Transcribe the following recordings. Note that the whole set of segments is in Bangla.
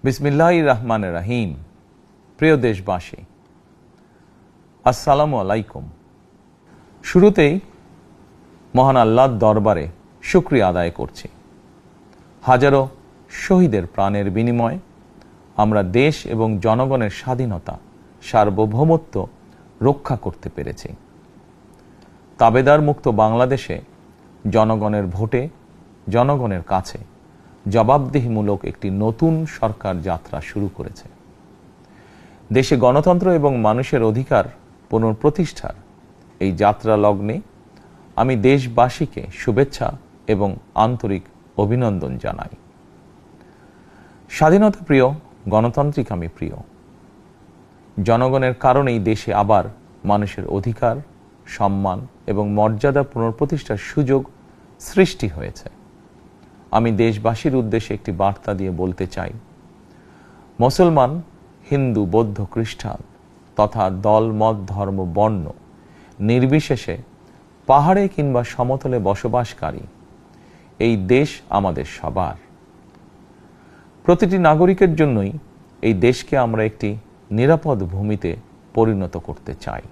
বিসমিল্লাহির রহমানির রহিম। প্রিয় দেশবাসী, আসসালামু আলাইকুম। শুরুতেই মহান আল্লাহর দরবারে শুকরিয়া আদায় করছি। হাজারো শহীদের প্রাণের বিনিময়ে আমরা দেশ এবং জনগণের স্বাধীনতা, সার্বভৌমত্ব রক্ষা করতে পেরেছি। তাবেদার মুক্ত বাংলাদেশে জনগণের ভোটে জনগণের কাছে জবাবদিহিমূলক একটি নতুন সরকার যাত্রা শুরু করেছে। দেশে গণতন্ত্র এবং মানুষের অধিকার পুনঃপ্রতিষ্ঠার এই যাত্রা লগ্নে আমি দেশবাসীকে শুভেচ্ছা এবং আন্তরিক অভিনন্দন জানাই। স্বাধীনতা প্রিয়, গণতান্ত্রিক আমি প্রিয়। জনগণের কারণেই দেশে আবার মানুষের অধিকার, সম্মান এবং মর্যাদা পুনঃপ্রতিষ্ঠার সুযোগ সৃষ্টি হয়েছে। আমি দেশবাসীর উদ্দেশ্যে একটি বার্তা দিয়ে বলতে চাই, মুসলমান, হিন্দু, বৌদ্ধ, খ্রিস্টান তথা দল, মত, ধর্ম, বর্ণ নির্বিশেষে পাহাড়ে কিংবা সমতলে বসবাসকারী এই দেশ আমাদের সবার। প্রতিটি নাগরিকের জন্যই এই দেশকে আমরা একটি নিরাপদ ভূমিতে পরিণত করতে চাই।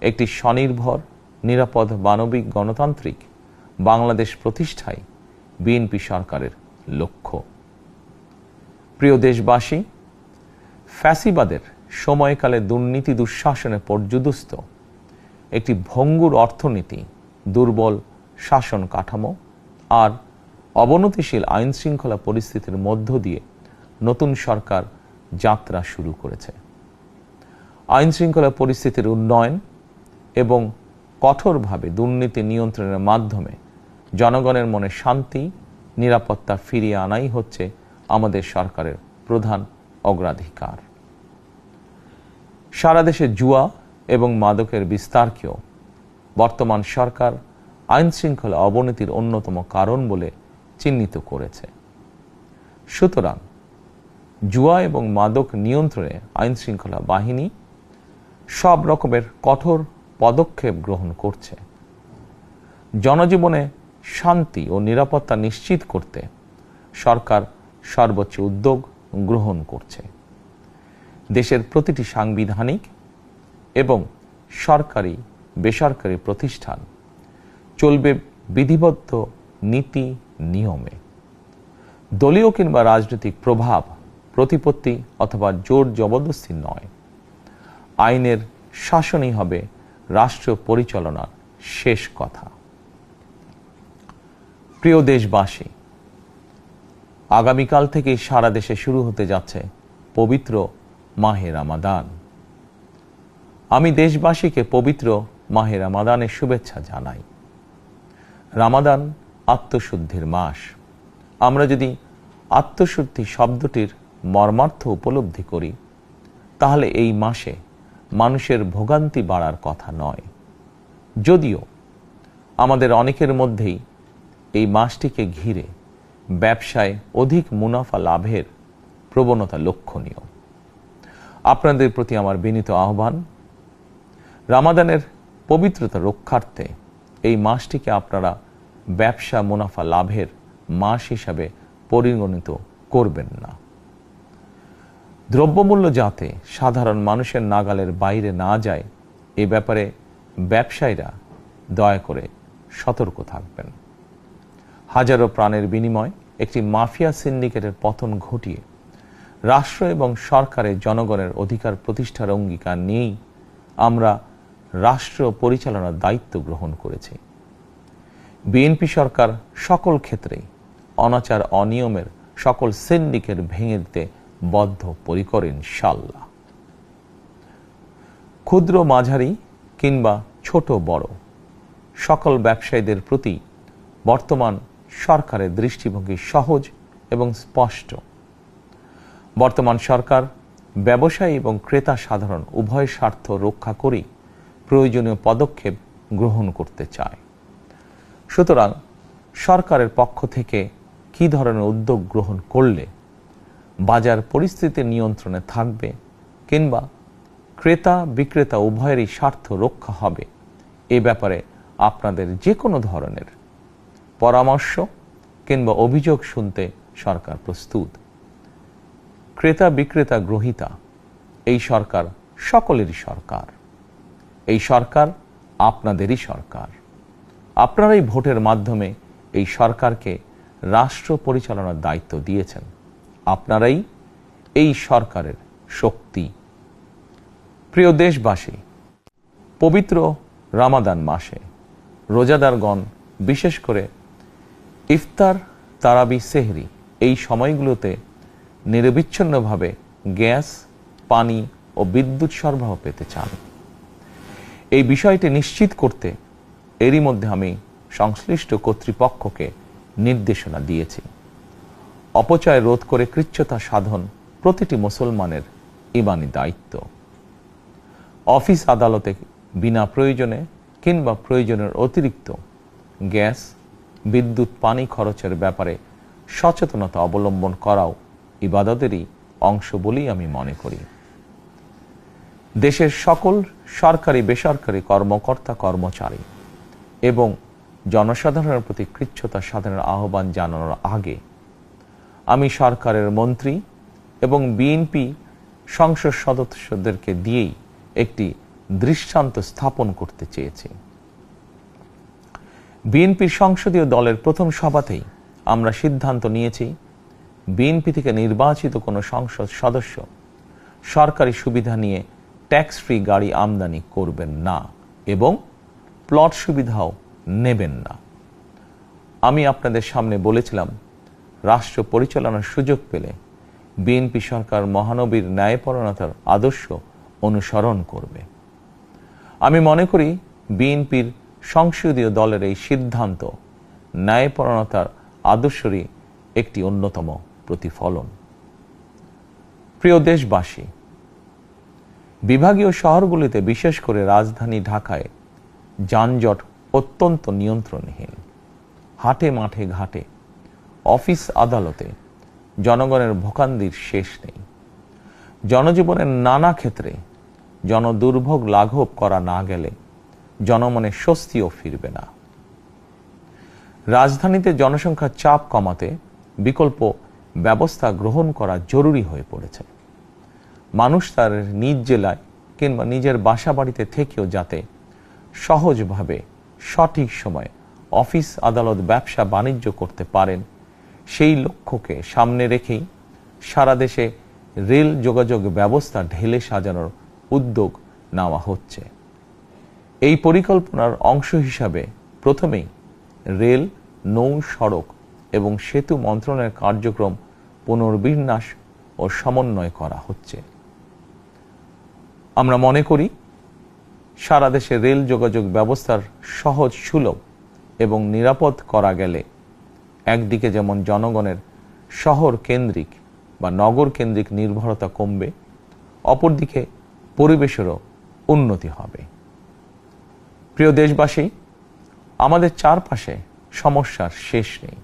একটি স্বনির্ভর, নিরাপদ, মানবিক, গণতান্ত্রিক বাংলাদেশ প্রতিষ্ঠাই বিএনপি সরকারের লক্ষ্য। প্রিয় দেশবাসী, ফ্যাসিবাদের সময়কালে দুর্নীতি, দুঃশাসনে পর্যুদস্ত একটি ভঙ্গুর অর্থনীতি, দুর্বল শাসন কাঠামো আর অবনতিশীল আইন শৃঙ্খলা পরিস্থিতির মধ্য দিয়ে নতুন সরকার যাত্রা শুরু করেছে। আইন শৃঙ্খলা পরিস্থিতির উন্নয়ন এবং কঠোরভাবে দুর্নীতি নিয়ন্ত্রণের মাধ্যমে জনগণের মনে শান্তি, নিরাপত্তা ফিরিয়ে আনাই হচ্ছে আমাদের সরকারের প্রধান অগ্রাধিকার। সারা দেশে জুয়া এবং মাদকের বিস্তারকেও বর্তমান সরকার আইন শৃঙ্খলা অবনতির অন্যতম কারণ বলে চিহ্নিত করেছে। সুতরাং জুয়া এবং মাদক নিয়ন্ত্রণে আইন শৃঙ্খলা বাহিনী সব রকমের কঠোর পদক্ষেপ গ্রহণ করছে। জনজীবনে শান্তি ও নিরাপত্তা নিশ্চিত করতে সরকার সর্বোচ্চ উদ্যোগ গ্রহণ করছে। দেশের প্রতিটি সাংবিধানিক এবং সরকারি, বেসরকারি প্রতিষ্ঠান চলবে বিধিবদ্ধ নীতি নিয়মে। দলীয় কিংবা রাজনৈতিক প্রভাব, প্রতিপত্তি অথবা জোর জবরদস্তি নয়। আইনের শাসনই হবে রাষ্ট্র পরিচালনার শেষ কথা। প্রিয় দেশবাসী, আগামীকাল থেকে সারা দেশে শুরু হতে যাচ্ছে পবিত্র মাহে রমাদান। আমি দেশবাসীকে পবিত্র মাহে রমাদানের শুভেচ্ছা জানাই। রমাদান আত্মশুদ্ধির মাস। আমরা যদি আত্মশুদ্ধি শব্দটির মর্মার্থ উপলব্ধি করি, তাহলে এই মাসে মানুষের ভোগান্তি বাড়ার কথা নয়। যদিও আমাদের অনেকের মধ্যেই এই মাসটিকে ঘিরে ব্যবসায় অধিক মুনাফা লাভের প্রবণতা লক্ষণীয়। আপনাদের প্রতি আমার বিনীত আহ্বান, রমাদানের পবিত্রতা রক্ষার্থে এই মাসটিকে আপনারা ব্যবসা মুনাফা লাভের মাস হিসাবে পরিগণিত করবেন না। দ্রব্যমূল্য যাতে সাধারণ মানুষের নাগালের বাইরে না যায়, এ ব্যাপারে ব্যবসায়ীরা দয়া করে সতর্ক থাকবেন। হাজারো প্রাণের বিনিময়ে একটি মাফিয়া সিন্ডিকেটের পতন ঘটিয়ে রাষ্ট্র এবং সরকারের জনগণের অধিকার প্রতিষ্ঠার অঙ্গীকার নিয়েই আমরা রাষ্ট্র পরিচালনার দায়িত্ব গ্রহণ করেছি। বিএনপি সরকার সকল ক্ষেত্রেই অনাচার, অনিয়মের সকল সিন্ডিকেট ভেঙে দিতে বদ্ধপরিকর ইনশাআল্লাহ। ক্ষুদ্র, মাঝারি কিংবা ছোট বড় সকল ব্যবসায়ীদের প্রতি বর্তমান সরকারের দৃষ্টিভঙ্গি সহজ এবং স্পষ্ট। বর্তমান সরকার ব্যবসায়ী এবং ক্রেতা সাধারণ উভয় স্বার্থ রক্ষা করেই প্রয়োজনীয় পদক্ষেপ গ্রহণ করতে চায়। সুতরাং সরকারের পক্ষ থেকে কী ধরনের উদ্যোগ গ্রহণ করলে বাজার পরিস্থিতি নিয়ন্ত্রণে থাকবে কিংবা ক্রেতা বিক্রেতা উভয়েরই স্বার্থ রক্ষা হবে, এ ব্যাপারে আপনাদের যে কোনো ধরনের পরামর্শ কিংবা অভিযোগ শুনতে সরকার প্রস্তুত। ক্রেতা বিক্রেতা গ্রহীতা, এই সরকার সকলেরই সরকার। এই সরকার আপনাদেরই সরকার। আপনারাই ভোটের মাধ্যমে এই সরকারকে রাষ্ট্র পরিচালনার দায়িত্ব দিয়েছেন। আপনারাই এই সরকারের শক্তি। প্রিয় দেশবাসী, পবিত্র রমাদান মাসে রোজাদারগণ বিশেষ করে ইফতার, তারাবি, সেহরি এই সময়গুলোতে নিরবিচ্ছিন্নভাবে গ্যাস, পানি ও বিদ্যুৎ সরবরাহ পেতে চান। এই বিষয়টি নিশ্চিত করতে এরই মধ্যে আমি সংশ্লিষ্ট কর্তৃপক্ষকে নির্দেশনা দিয়েছি। অপচয় রোধ করে কৃচ্ছ্রতা সাধন প্রতিটি মুসলমানের ঈমানি দায়িত্ব। অফিস আদালতে বিনা প্রয়োজনে কিংবা প্রয়োজনের অতিরিক্ত গ্যাস, বিদ্যুৎ, পানি খরচের ব্যাপারে সচেতনতা অবলম্বন করাও ইবাদতেরই অংশ বলেই আমি মনে করি। দেশের সকল সরকারি বেসরকারি কর্মকর্তা কর্মচারী এবং জনসাধারণের প্রতি কৃচ্ছ্রতা সাধনের আহ্বান জানানোর আগে আমি সরকারের মন্ত্রী এবং বিএনপি সংসদ সদস্যদেরকে দিয়েই একটি দৃষ্টান্ত স্থাপন করতে চেয়েছি। বিএনপির সংসদীয় দলের প্রথম সভাতেই আমরা সিদ্ধান্ত নিয়েছি, বিএনপি থেকে নির্বাচিত কোনো সংসদ সদস্য সরকারি সুবিধা নিয়ে ট্যাক্স ফ্রি গাড়ি আমদানি করবেন না এবং প্লট সুবিধাও নেবেন না। আমি আপনাদের সামনে বলেছিলাম, রাষ্ট্র পরিচালনার সুযোগ পেলে বিএনপি সরকার মহানবীর ন্যায়পরায়ণতার আদর্শ অনুসরণ করবে। আমি মনে করি বিএনপির সংসদীয় দলের এই সিদ্ধান্ত ন্যায়পরায়ণতার আদর্শেরই একটি অন্যতম প্রতিফলন। প্রিয় দেশবাসী, বিভাগীয় শহরগুলিতে বিশেষ করে রাজধানী ঢাকায় যানজট অত্যন্ত নিয়ন্ত্রণহীন। হাটে মাঠে ঘাটে, অফিস আদালতে জনগণের ভোগান্তির শেষ নেই। জনজীবনের নানা ক্ষেত্রে জনদুর্ভোগ লাঘব করা না গেলে জনমনে স্বস্তিও ফিরবে না। রাজধানীতে জনসংখ্যার চাপ কমাতে বিকল্প ব্যবস্থা গ্রহণ করা জরুরি হয়ে পড়েছে। মানুষ তার নিজ জেলায় কিংবা নিজের বাসা বাড়িতে থেকেও যাতে সহজভাবে সঠিক সময়ে অফিস, আদালত, ব্যবসা বাণিজ্য করতে পারেন, সেই লক্ষ্যকে সামনে রেখেই সারা দেশে রেল যোগাযোগ ব্যবস্থা ঢেলে সাজানোর উদ্যোগ নেওয়া হচ্ছে। এই পরিকল্পনার অংশ হিসাবে প্রথমেই রেল, নৌ, সড়ক এবং সেতু মন্ত্রণালয়ের কার্যক্রম পুনর্বিন্যাস ও সমন্বয় করা হচ্ছে। আমরা মনে করি সারা দেশে রেল যোগাযোগ ব্যবস্থার সহজ, সুলভ এবং নিরাপদ করা গেলে একদিকে যেমন জনগণের শহর কেন্দ্রিক বা নগর কেন্দ্রিক নির্ভরতা কমবে, অপরদিকে পরিবেশেরও উন্নতি হবে। প্রিয় দেশবাসী, আমাদের চারপাশে সমস্যার শেষ নেই,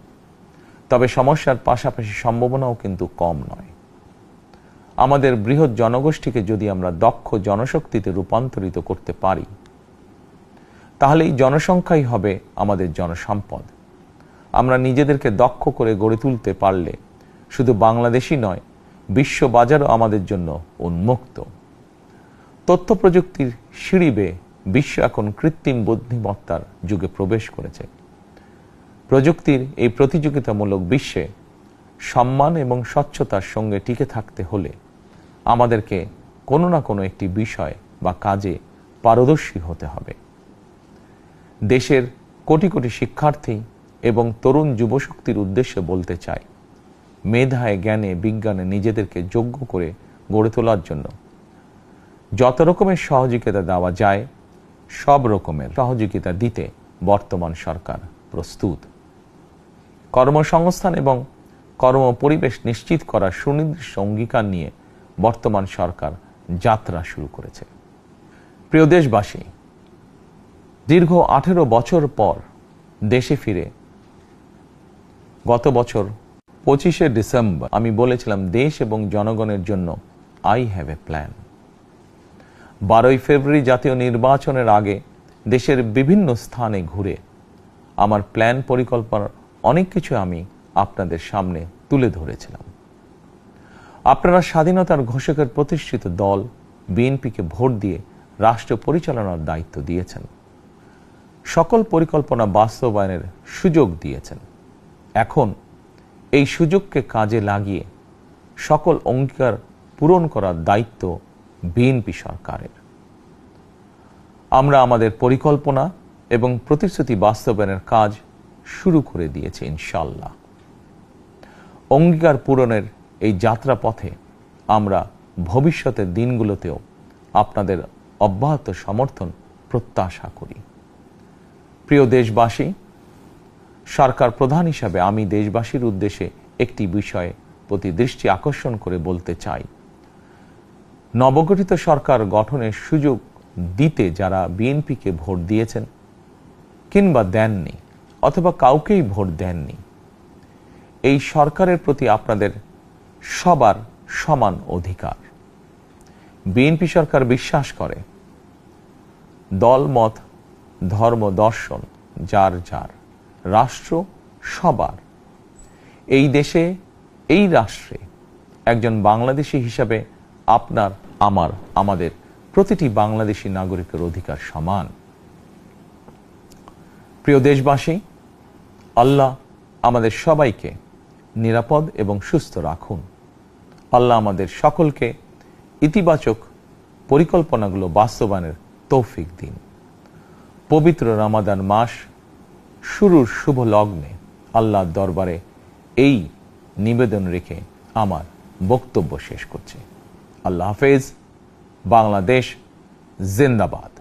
তবে সমস্যার পাশাপাশি সম্ভাবনাও কিন্তু কম নয়। আমাদের বৃহৎ জনগোষ্ঠীকে যদি আমরা দক্ষ জনশক্তিতে রূপান্তরিত করতে পারি, তাহলে এই জনসংখ্যাই হবে আমাদের জনসম্পদ। আমরা নিজেদেরকে দক্ষ করে গড়ে তুলতে পারলে শুধু বাংলাদেশই নয়, বিশ্ব বাজারও আমাদের জন্য উন্মুক্ত। তথ্য প্রযুক্তির সিঁড়ি বেয়ে বিশ্ব এখন কৃত্রিম বুদ্ধিমত্তার যুগে প্রবেশ করেছে। প্রযুক্তির এই প্রতিযোগিতামূলক বিশ্বে সম্মান এবং স্বচ্ছতার সঙ্গে টিকে থাকতে হলে আমাদেরকে কোনো না কোনো একটি বিষয় বা কাজে পারদর্শী হতে হবে। দেশের কোটি কোটি শিক্ষার্থী এবং তরুণ যুবশক্তির উদ্দেশ্যে বলতে চাই, মেধায়, জ্ঞানে, বিজ্ঞানে নিজেদেরকে যোগ্য করে গড়ে তোলার জন্য যত রকমের সহযোগিতা দেওয়া যায়, সব রকমের সহযোগিতা দিতে বর্তমান সরকার প্রস্তুত। কর্মসংস্থান এবং কর্মপরিবেশ নিশ্চিত করার সুনির্দিষ্ট অঙ্গীকার নিয়ে বর্তমান সরকার যাত্রা শুরু করেছে। প্রিয় দেশবাসী, দীর্ঘ 18 বছর পর দেশে ফিরে গত বছর 25শে ডিসেম্বর আমি বলেছিলাম, দেশ এবং জনগণের জন্য আই হ্যাভ এ প্ল্যান। 12ই ফেব্রুয়ারি জাতীয় নির্বাচনের আগে দেশের বিভিন্ন স্থানে ঘুরে আমার প্ল্যান, পরিকল্পনার অনেক কিছু আমি আপনাদের সামনে তুলে ধরেছিলাম। আপনারা স্বাধীনতার ঘোষকের প্রতিষ্ঠিত দল বিএনপিকে ভোট দিয়ে রাষ্ট্র পরিচালনার দায়িত্ব দিয়েছেন, সকল পরিকল্পনা বাস্তবায়নের সুযোগ দিয়েছেন। এখন এই সুযোগকে কাজে লাগিয়ে সকল অঙ্গীকার পূরণ করার দায়িত্ব বিএনপি সরকারের। আমরা আমাদের পরিকল্পনা এবং প্রতিশ্রুতি বাস্তবায়নের কাজ শুরু করে দিয়েছি ইনশাআল্লাহ। অঙ্গীকার পূরণের এই যাত্রাপথে আমরা ভবিষ্যতের দিনগুলোতেও আপনাদের অব্যাহত সমর্থন প্রত্যাশা করি। প্রিয় দেশবাসী, সরকার প্রধান হিসাবে আমি দেশবাসীর উদ্দেশ্যে একটি বিষয়ে প্রতি দৃষ্টি আকর্ষণ করে বলতে চাই। নবগঠিত সরকার গঠনের সুযোগ দিতে যারা বিএনপিকে ভোট দিয়েছেন কিংবা দেননি অথবা কাউকেই ভোট দেননি, এই সরকারের প্রতি আপনাদের সবার সমান অধিকার। বিএনপি সরকার বিশ্বাস করে দল, মত, ধর্ম, দর্শন যার যার, রাষ্ট্র সবার। এই দেশে, এই রাষ্ট্রে একজন বাংলাদেশী হিসাবে আপনার, আমার, আমাদের প্রতিটি বাংলাদেশী নাগরিকের অধিকার সমান। প্রিয় দেশবাসী, আল্লাহ আমাদের সবাইকে নিরাপদ এবং সুস্থ রাখুন। আল্লাহ আমাদের সকলকে ইতিবাচক পরিকল্পনাগুলো বাস্তবায়নের তৌফিক দিন। পবিত্র রমাদান মাস শুরুর শুভ লগ্নে আল্লাহর দরবারে এই নিবেদন রেখে আমার বক্তব্য শেষ করছি। আল্লাহ হাফেজ। বাংলাদেশ জিন্দাবাদ।